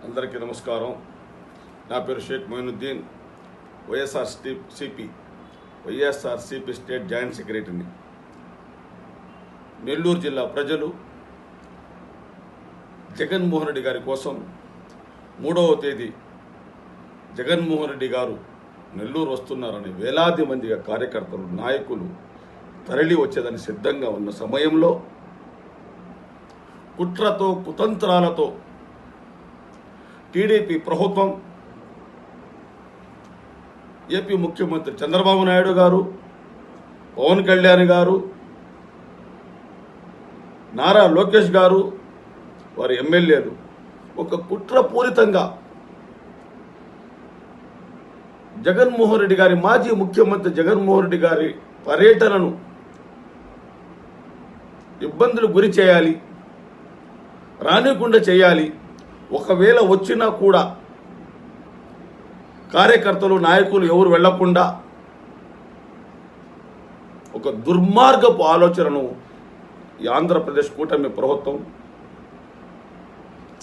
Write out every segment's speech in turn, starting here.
అందరికీ నమస్కారం. నా పేరు షేక్ మొయినుద్దీన్, వైఎస్ఆర్సీపీ స్టేట్ జాయింట్ సెక్రటరీని. నెల్లూరు జిల్లా ప్రజలు జగన్మోహన్ రెడ్డి గారి కోసం 3వ తేదీ జగన్మోహన్ రెడ్డి గారు నెల్లూరు వస్తున్నారని వేలాది మంది కార్యకర్తలు, నాయకులు తరలి వచ్చేదని సిద్ధంగా ఉన్న సమయంలో కుట్రతో, కుతంత్రాలతో టీడీపీ ప్రభుత్వం, ఏపీ ముఖ్యమంత్రి చంద్రబాబు నాయుడు గారు, పవన్ కళ్యాణ్ గారు, నారా లోకేష్ గారు, వారి ఎమ్మెల్యేలు ఒక కుట్రపూరితంగా జగన్మోహన్ రెడ్డి గారి, మాజీ ముఖ్యమంత్రి జగన్మోహన్ రెడ్డి గారి పర్యటనను ఇబ్బందులు గురి చేయాలి, రానికుండా చేయాలి. ఒకవేళ వచ్చినా కూడా కార్యకర్తలు, నాయకులు ఎవరు వెళ్లకుండా ఒక దుర్మార్గపు ఆలోచనను ఈ ఆంధ్రప్రదేశ్ కూటమి ప్రభుత్వం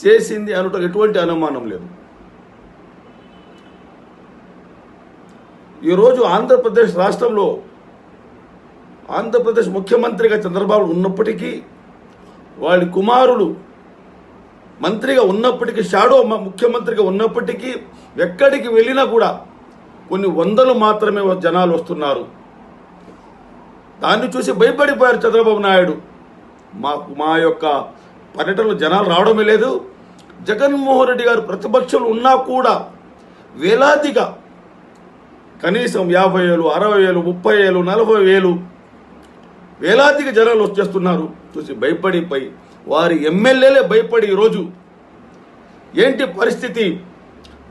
చేసింది అనుట ఎటువంటి అనుమానం లేదు. ఈరోజు ఆంధ్రప్రదేశ్ రాష్ట్రంలో ఆంధ్రప్రదేశ్ ముఖ్యమంత్రిగా చంద్రబాబు ఉన్నప్పటికీ, వాళ్ళ కుమారులు మంత్రిగా ఉన్నప్పటికీ, షాడో ముఖ్యమంత్రిగా ఉన్నప్పటికీ ఎక్కడికి వెళ్ళినా కూడా కొన్ని వందలు మాత్రమే జనాలు వస్తున్నారు. దాన్ని చూసి భయపడిపోయారు చంద్రబాబు నాయుడు. మా యొక్క పర్యటనలో జనాలు రావడమే లేదు. జగన్మోహన్ రెడ్డి గారు ప్రతిపక్షంలో ఉన్నా కూడా వేలాదిగా, కనీసం 50,000, 60,000, 30,000, 40,000 వేలాదిగా జనాలు వచ్చేస్తున్నారు. చూసి భయపడిపోయి వారి ఎమ్మెల్యేలే భయపడి ఈరోజు ఏంటి పరిస్థితి,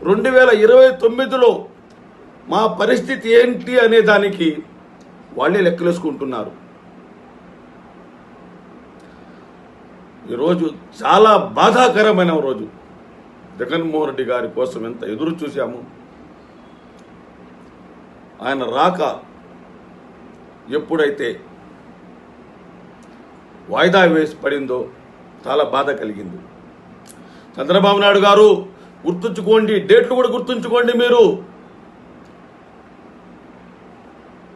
2029లో మా పరిస్థితి ఏంటి అనే దానికి వాళ్ళే లెక్కలేసుకుంటున్నారు. ఈరోజు చాలా బాధాకరమైన రోజు. జగన్మోహన్ రెడ్డి గారి కోసం ఎంత ఎదురు చూశాము. ఆయన రాక ఎప్పుడైతే వాయిదా వేసి పడిందో చాలా బాధ కలిగింది. చంద్రబాబు నాయుడు గారు గుర్తుంచుకోండి, డేట్లు కూడా గుర్తుంచుకోండి. మీరు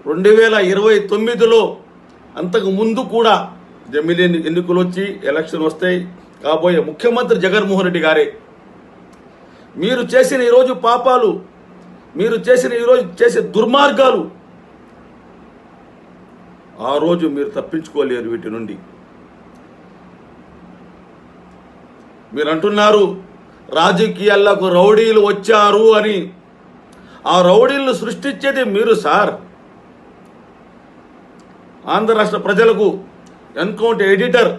2029లో అంతకు ముందు కూడా ఎమ్మెల్యే ఎన్నికలు వచ్చి ఎలక్షన్ వస్తాయి. కాబోయే ముఖ్యమంత్రి జగన్మోహన్ రెడ్డి గారే. మీరు చేసిన ఈరోజు పాపాలు, మీరు చేసిన ఈరోజు చేసే దుర్మార్గాలు, ఆ రోజు మీరు తప్పించుకోలేరు వీటి నుండి. మీరు అంటున్నారు రాజకీయాలకు రౌడీలు వచ్చారు అని. ఆ రౌడీలను సృష్టించేది మీరు సార్. ఆంధ్ర రాష్ట్ర ప్రజలకు ఎన్కౌంటర్ ఎడిటర్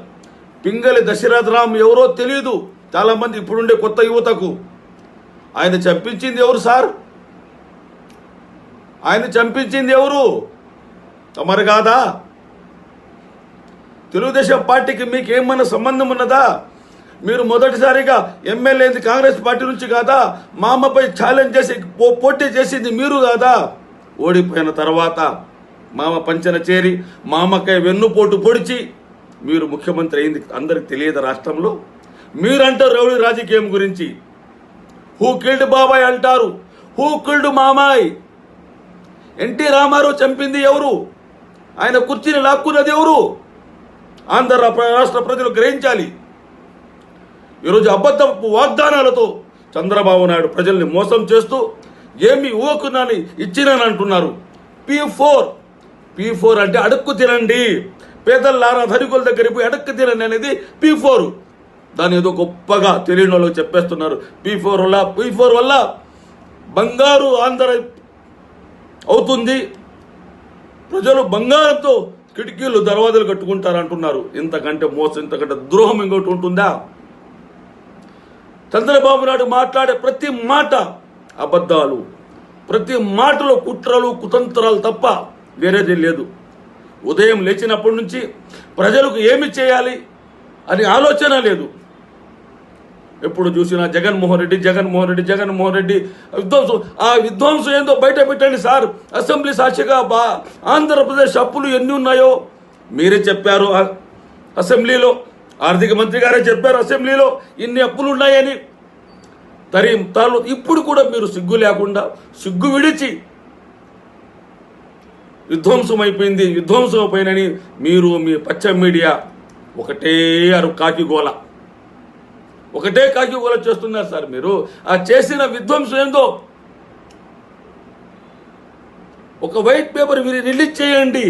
పింగళి దశరథరామ్ ఎవరో తెలియదు చాలామంది ఇప్పుడుండే కొత్త యువతకు. ఆయన చంపించింది ఎవరు సార్? ఆయన చంపించింది ఎవరు? తమరు కాదా? తెలుగుదేశం పార్టీకి మీకు ఏమన్నా సంబంధం ఉన్నదా? మీరు మొదటిసారిగా ఎమ్మెల్యేది కాంగ్రెస్ పార్టీ నుంచి కాదా? మా అమ్మపై ఛాలెంజ్ చేసి పోటీ చేసింది మీరు కాదా? ఓడిపోయిన తర్వాత మామ పంచన చేరి మామకై వెన్నుపోటు పొడిచి మీరు ముఖ్యమంత్రి అయింది అందరికి తెలియదు రాష్ట్రంలో. మీరంటారు రౌడీ రాజకీయం గురించి. హూ కిల్డ్ బాబాయ్ అంటారు, హూ కిల్డ్ మామాయ్? ఎన్టీ రామారావు చంపింది ఎవరు? ఆయన కుర్చీని లాక్కున్నది ఎవరు? ఆంధ్ర రాష్ట్ర ప్రజలు గ్రహించాలి. ఈరోజు అబద్ధపు వాగ్దానాలతో చంద్రబాబు నాయుడు ప్రజల్ని మోసం చేస్తూ ఏమి ఊహకున్నాని ఇచ్చినానంటున్నారు. P4 అంటే అడుక్కు తినండి, పేదల్లారా ధనికుల దగ్గరికి పోయి అడుక్కు తినండి అనేది P4. దాన్ని ఏదో గొప్పగా తెలియని వాళ్ళకి చెప్పేస్తున్నారు. P4 వల్ల బంగారు ఆంధ్ర అవుతుంది, ప్రజలు బంగారంతో కిటికీలు, దర్వాజాలు కట్టుకుంటారు అంటున్నారు. ఇంతకంటే మోసం, ఇంతకంటే ద్రోహం ఇంకోటి ఉంటుందా? చంద్రబాబు నాయుడు మాట్లాడే ప్రతి మాట అబద్ధాలు, ప్రతి మాటలో కుట్రలు, కుతంత్రాలు తప్ప వేరేది లేదు. ఉదయం లేచినప్పటి నుంచి ప్రజలకు ఏమి చేయాలి అని ఆలోచన లేదు. ఎప్పుడు చూసినా జగన్మోహన్ రెడ్డి విధ్వంసం. ఆ విధ్వంసం ఏందో బయట పెట్టండి సార్. అసెంబ్లీ సాక్షిగా ఆంధ్రప్రదేశ్ అప్పులు ఎన్ని ఉన్నాయో మీరే చెప్పారు అసెంబ్లీలో. ఆర్థిక మంత్రి గారే చెప్పారు అసెంబ్లీలో ఇన్ని అప్పులు ఉన్నాయని. తాను ఇప్పుడు కూడా మీరు సిగ్గు లేకుండా సిగ్గు విడిచి విధ్వంసం అయిపోయింది, విధ్వంసం అయిపోయినని మీరు మీ పచ్చ మీడియా ఒకటే కాకిగోల చేస్తున్నారు సార్. మీరు ఆ చేసిన విధ్వంసం ఏందో ఒక వైట్ పేపర్ రిలీజ్ చేయండి.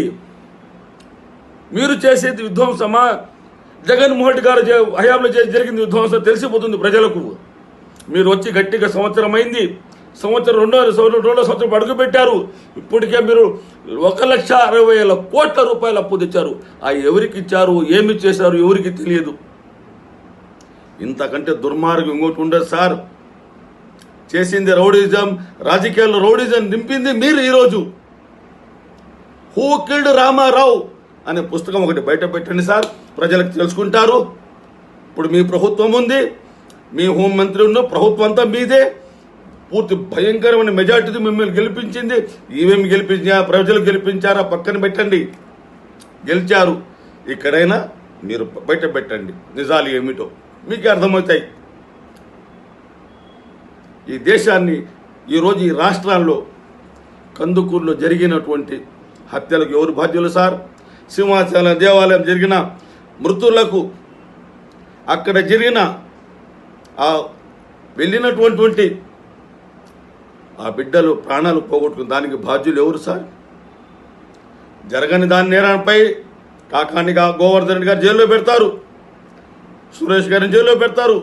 మీరు చేసేది విధ్వంసమా, జగన్మోహన్ రెడ్డి గారు హయాంలో జరిగింది విధ్వంసం తెలిసిపోతుంది ప్రజలకు. మీరు వచ్చి గట్టిగా సంవత్సరం అయింది, రెండో సంవత్సరం అడుగు పెట్టారు. ఇప్పటికే మీరు 1,60,000 కోట్ల రూపాయలు అప్పు తెచ్చారు. ఆ ఎవరికి ఇచ్చారు, ఏమి చేశారు ఎవరికి తెలియదు. ఇంతకంటే దుర్మార్గం ఇంకోటి ఉండదు సార్. చేసింది రౌడీజం, రాజకీయాల్లో రౌడీజం నింపింది మీరు. ఈరోజు హూ కిల్డ్ రామారావు అనే పుస్తకం ఒకటి బయట పెట్టండి సార్, ప్రజలకు తెలుసుకుంటారు. ఇప్పుడు మీ ప్రభుత్వం ఉంది, మీ హోంమంత్రి ఉన్న ప్రభుత్వం అంతా మీదే. పూర్తి భయంకరమైన మెజార్టీతో మిమ్మల్ని గెలిపించింది. ఈవేమి గెలిపించా, ప్రజలు గెలిపించారా పక్కన పెట్టండి. గెలిచారు, ఇక్కడైనా మీరు బయట పెట్టండి నిజాలు ఏమిటో మీకు అర్థమవుతాయి. ఈ దేశాన్ని ఈరోజు ఈ రాష్ట్రాల్లో కందుకూరులో జరిగినటువంటి హత్యలకు ఎవరు బాధ్యులు సార్? సింహాచలం దేవాలయం జరిగిన మృతులకు, అక్కడ జరిగిన వెళ్ళినటువంటి ఆ బిడ్డలు ప్రాణాలు పోగొట్టుకుని దానికి బాధ్యులు ఎవరు సార్? జరగని దాని నేరాలపై కాకాని గోవర్ధన్ రెడ్డి గారు జైల్లో పెడతారు, సురేష్ గారిని జైల్లో పెడతారు.